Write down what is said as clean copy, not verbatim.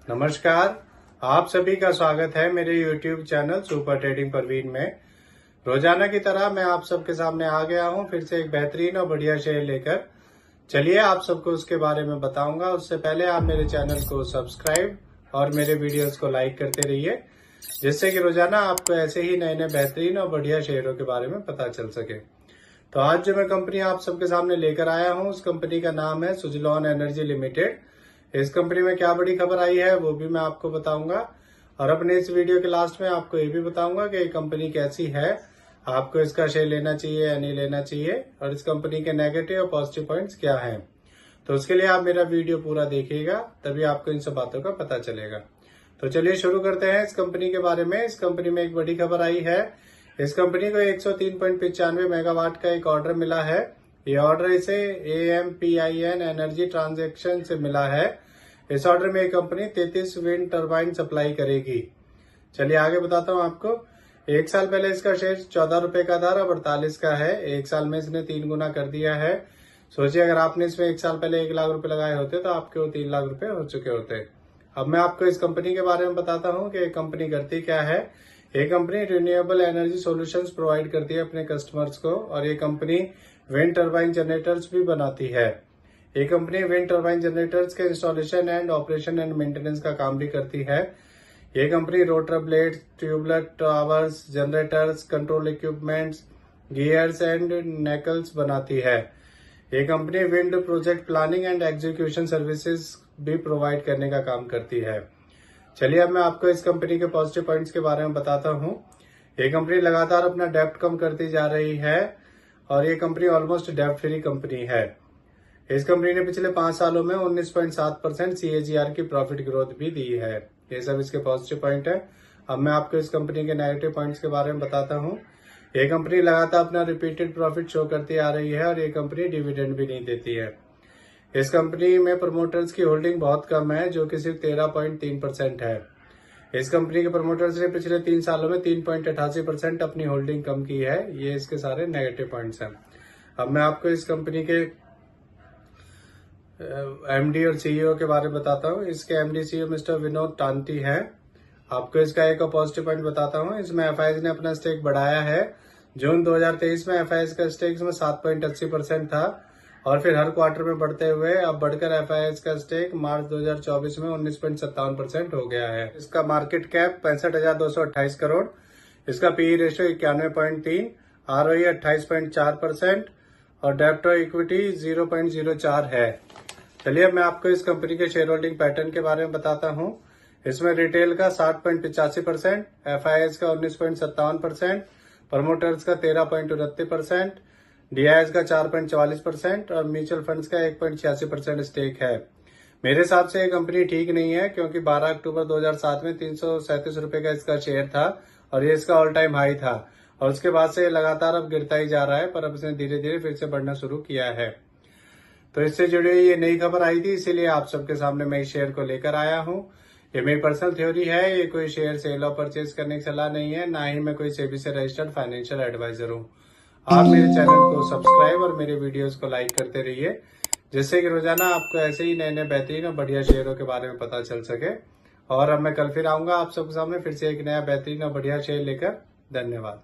नमस्कार। आप सभी का स्वागत है मेरे YouTube channel super trading Parveen में। रोजाना की तरह मैं आप सबके सामने आ गया हूं फिर से एक बेहतरीन और बढ़िया शेयर लेकर। चलिए आप सबको उसके बारे में बताऊंगा। उससे पहले आप मेरे चैनल को सब्सक्राइब और मेरे वीडियोस को लाइक करते रहिए, जिससे कि रोजाना आपको ऐसे ही नए नए बेहतरीन और बढ़िया शेयरों के बारे में पता चल सके। तो आज जो मैं कंपनी आप सबके सामने लेकर आया हूं, उस कंपनी का नाम है सुजलॉन एनर्जी लिमिटेड। इस कंपनी में क्या बड़ी खबर आई है वो भी मैं आपको बताऊंगा, और अपने इस वीडियो के लास्ट में आपको ये भी बताऊंगा कि ये कंपनी कैसी है, आपको इसका शेयर लेना चाहिए या नहीं लेना चाहिए, और इस कंपनी के नेगेटिव और पॉजिटिव पॉइंट्स क्या हैं। तो उसके लिए आप मेरा वीडियो पूरा देखिएगा, तभी आपको इन सब बातों का पता चलेगा। तो चलिए शुरू करते हैं इस कंपनी के बारे में। इस कंपनी में एक बड़ी खबर आई है। इस कंपनी को 103.95 मेगावाट का एक ऑर्डर मिला है। ये ऑर्डर इसे AMPIN एनर्जी ट्रांजैक्शन से मिला है। इस ऑर्डर में ये कंपनी 33 विंड टर्बाइन सप्लाई करेगी। चलिए आगे बताता हूँ आपको। एक साल पहले इसका शेयर 14 रुपए का था, अब 48 का है। एक साल में इसने 3 गुना कर दिया है। सोचिए अगर आपने इसमें एक साल पहले 1 लाख रुपए लगाए होते तो आपके वो 3 लाख रुपए हो चुके होते। अब मैं आपको इस कंपनी के बारे में बताता हूँ कि कंपनी करती क्या है। ये company renewable energy solutions provide करती है अपने कस्टमर्स को, और ये कंपनी विंड टर्बाइन जनरेटर्स भी बनाती है। ये कंपनी विंड टर्बाइन जनरेटर्स के installation and operation and maintenance का काम भी करती है। ये company rotor blade, tubular towers, generators, control equipments, gears and nacelles बनाती है। ये company wind project planning and execution services भी प्रोवाइड करने का काम करती है। चलिए अब मैं आपको इस कंपनी के पॉजिटिव पॉइंट्स के बारे में बताता हूँ। ये कंपनी लगातार अपना डेब्ट कम करती जा रही है, और ये कंपनी ऑलमोस्ट डेब्ट फ्री कंपनी है। इस कंपनी ने पिछले 5 सालों में 19.7% CAGR की प्रॉफिट ग्रोथ भी दी है। ये सब इसके पॉजिटिव पॉइंट है। अब मैं आपको इस कंपनी के नेगेटिव पॉइंट्स के बारे में बताता हूँ। ये कंपनी लगातार अपना रिपीटेड प्रॉफिट शो करती आ रही है, और ये कंपनी डिविडेंड भी नहीं देती है। इस कंपनी में प्रमोटर्स की होल्डिंग बहुत कम है, जो कि सिर्फ 13.3% है। इस कंपनी के प्रमोटर्स ने पिछले 3 सालों में 3.88% अपनी होल्डिंग कम की है। ये इसके सारे नेगेटिव पॉइंट्स हैं। अब मैं आपको इस कंपनी के MD और CEO के बारे में बताता हूँ। इसके MD CEO mister Vinod Tanti हैं। आपको इसका एक और पॉजिटिव पॉइंट बताता हूँ। इसमें FIS ने अपना स्टेक बढ़ाया है। जून 2023 में FIS का स्टेक इसमें 7.80% था, और फिर हर क्वार्टर में बढ़ते हुए अब बढ़कर FIS का स्टेक मार्च 2024 में 19.57% हो गया है। इसका मार्केट कैप 65,228 करोड़, इसका PE रेशियो 91.3, ROE 28.4% और डेब्ट टू इक्विटी 0.04 है। चलिए अब मैं आपको इस कंपनी के शेयर होल्डिंग पैटर्न के बारे में बताता हूँ। इसमें रिटेल का 60.85%, FIS का 19.57%, प्रमोटर्स का 13.29%, DIS का 4.44% और म्यूचुअल फंड्स का 1.86% स्टेक है। मेरे हिसाब से ये कंपनी ठीक नहीं है, क्योंकि 12 अक्टूबर 2007 में 337 रुपए का इसका शेयर था, और ये इसका ऑल टाइम हाई था, और उसके बाद से लगातार अब गिरता ही जा रहा है, पर अब इसने धीरे धीरे फिर से बढ़ना शुरू किया है। तो इससे जुड़ी हुई ये नई खबर आई थी, इसीलिए आप सबके सामने मैं इस शेयर को लेकर आया हूँ। ये मेरी पर्सनल थ्योरी है, ये कोई शेयर सेल और परचेज करने की सलाह नहीं है, ना ही मैं कोई सेबी से रजिस्टर्ड फाइनेंशियल एडवाइजर हूँ। आप मेरे चैनल को सब्सक्राइब और मेरे वीडियोस को लाइक करते रहिए, जिससे कि रोजाना आपको ऐसे ही नए नए बेहतरीन और बढ़िया शेयरों के बारे में पता चल सके। और अब मैं कल फिर आऊंगा आप सबके सामने फिर से एक नया बेहतरीन और बढ़िया शेयर लेकर। धन्यवाद।